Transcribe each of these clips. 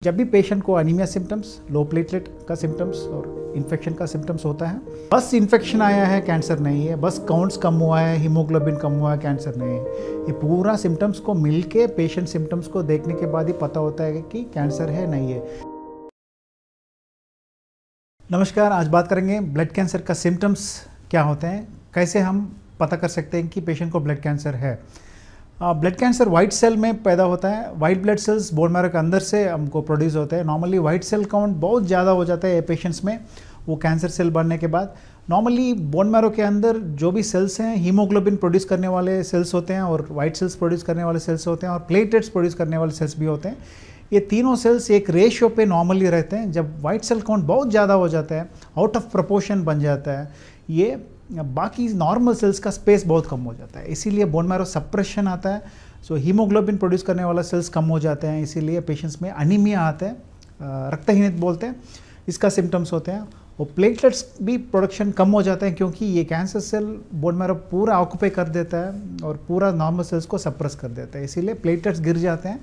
जब भी पेशेंट को अनीमिया सिम्टम्स, लो प्लेटलेट का सिम्टम्स और इन्फेक्शन का सिम्टम्स होता है, बस इन्फेक्शन आया है कैंसर नहीं है, बस काउंट्स कम हुआ है, हीमोग्लोबिन कम हुआ है, कैंसर नहीं है, ये पूरा सिम्टम्स को मिलके पेशेंट सिम्टम्स को देखने के बाद ही पता होता है कि कैंसर है नहीं है। नमस्कार, आज बात करेंगे ब्लड कैंसर का सिम्टम्स क्या होते हैं, कैसे हम पता कर सकते हैं कि पेशेंट को ब्लड कैंसर है। ब्लड कैंसर वाइट सेल में पैदा होता है। White blood cells bone marrow के अंदर से हमको प्रोड्यूस होते हैं। नॉर्मली वाइट सेल काउंट बहुत ज़्यादा हो जाता है पेशेंट्स में वो कैंसर सेल बनने के बाद। नॉर्मली बोन मैरो के अंदर जो भी सेल्स हैं हीमोग्लोबिन प्रोड्यूस करने वाले सेल्स होते हैं और वाइट सेल्स प्रोड्यूस करने वाले सेल्स होते हैं और प्लेटलेट्स प्रोड्यूस करने वाले सेल्स भी होते हैं। ये तीनों सेल्स एक रेशियो पे नॉर्मली रहते हैं। जब वाइट सेल काउंट बहुत ज़्यादा हो जाता है, आउट ऑफ प्रोपोर्शन बन जाता है, ये बाकी नॉर्मल सेल्स का स्पेस बहुत कम हो जाता है, इसीलिए बोन मैरो सप्रेशन आता है। सो हीमोग्लोबिन प्रोड्यूस करने वाला सेल्स कम हो जाते हैं, इसीलिए पेशेंट्स में अनीमिया आता है, रक्तहीनता बोलते हैं, इसका सिम्टम्स होते हैं। और प्लेटलेट्स भी प्रोडक्शन कम हो जाते हैं क्योंकि ये कैंसर सेल बोन मैरो पूरा ऑक्यूपाई कर देता है और पूरा नॉर्मल सेल्स को सप्रेस कर देता है, इसीलिए प्लेटलेट्स गिर जाते हैं।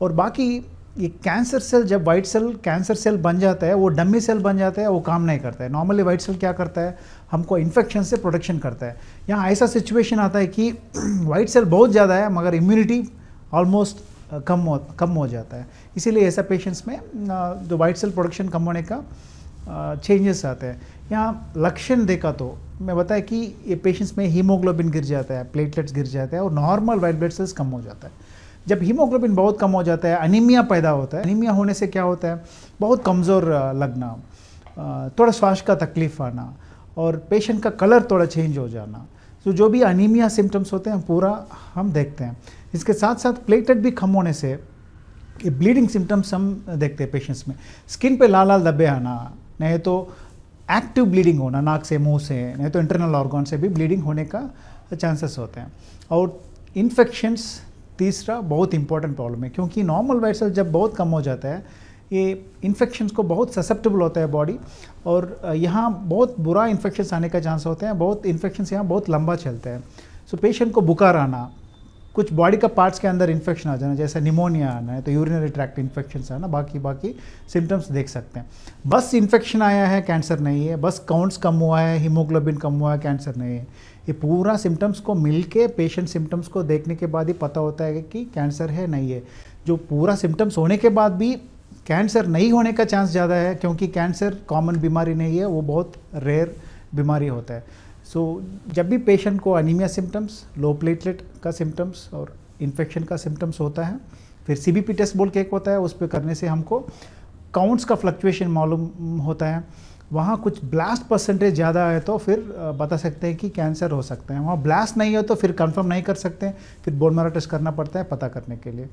और बाकी ये कैंसर सेल, जब वाइट सेल कैंसर सेल बन जाता है, वो डमी सेल बन जाता है, वो काम नहीं करता है। नॉर्मली वाइट सेल क्या करता है, हमको इन्फेक्शन से प्रोटेक्शन करता है। यहाँ ऐसा सिचुएशन आता है कि वाइट सेल बहुत ज़्यादा है मगर इम्यूनिटी ऑलमोस्ट कम हो जाता है, इसीलिए ऐसा पेशेंट्स में जो वाइट सेल प्रोडक्शन कम होने का चेंजेस आते हैं। यहाँ लक्षण देखा तो मैं बताया कि ये पेशेंट्स में हीमोग्लोबिन गिर जाता है, प्लेटलेट्स गिर जाते हैं और नॉर्मल वाइट ब्लड सेल्स कम हो जाता है। जब हीमोग्लोबिन बहुत कम हो जाता है, अनीमिया पैदा होता है। अनीमिया होने से क्या होता है, बहुत कमज़ोर लगना, थोड़ा श्वास का तकलीफ आना और पेशेंट का कलर थोड़ा चेंज हो जाना। तो जो भी अनीमिया सिम्टम्स होते हैं पूरा हम देखते हैं। इसके साथ साथ प्लेटलेट भी कम होने से ये ब्लीडिंग सिम्टम्स हम देखते हैं पेशेंट्स में। स्किन पे लाल लाल धब्बे आना, नहीं तो एक्टिव ब्लीडिंग होना नाक से, मुंह से, नहीं तो इंटरनल ऑर्गन से भी ब्लीडिंग होने का चांसेस होते हैं। और इन्फेक्शंस तीसरा बहुत इंपॉर्टेंट प्रॉब्लम है, क्योंकि नॉर्मल वाइट सेल जब बहुत कम हो जाता है, ये इन्फेक्शंस को बहुत ससेप्टेबल होता है बॉडी, और यहाँ बहुत बुरा इन्फेक्शंस आने का चांस होते हैं। बहुत इन्फेक्शंस यहाँ बहुत लंबा चलते हैं। सो पेशेंट को बुखार आना, कुछ बॉडी का पार्ट्स के अंदर इन्फेक्शन आ जाना, जैसे निमोनिया आना है तो यूरिनरी ट्रैक्ट इन्फेक्शंस आना, बाकी सिम्टम्स देख सकते हैं। बस इन्फेक्शन आया है कैंसर नहीं है, बस काउंट्स कम हुआ है, हीमोग्लोबिन कम हुआ है, कैंसर नहीं है, ये पूरा सिम्टम्स को मिलके पेशेंट सिम्टम्स को देखने के बाद ही पता होता है कि कैंसर है नहीं है। जो पूरा सिम्टम्स होने के बाद भी कैंसर नहीं होने का चांस ज़्यादा है, क्योंकि कैंसर कॉमन बीमारी नहीं है, वो बहुत रेयर बीमारी होता है। सो जब भी पेशेंट को अनीमिया सिम्टम्स, लो प्लेटलेट का सिम्टम्स और इन्फेक्शन का सिम्टम्स होता है, फिर CBP टेस्ट बोल के एक होता है, उस पर करने से हमको काउंट्स का फ्लक्चुएशन मालूम होता है। वहाँ कुछ ब्लास्ट परसेंटेज ज़्यादा है तो फिर बता सकते हैं कि कैंसर हो सकता है। वहाँ ब्लास्ट नहीं हो तो फिर कंफर्म नहीं कर सकते, फिर बोन मैरो टेस्ट करना पड़ता है पता करने के लिए।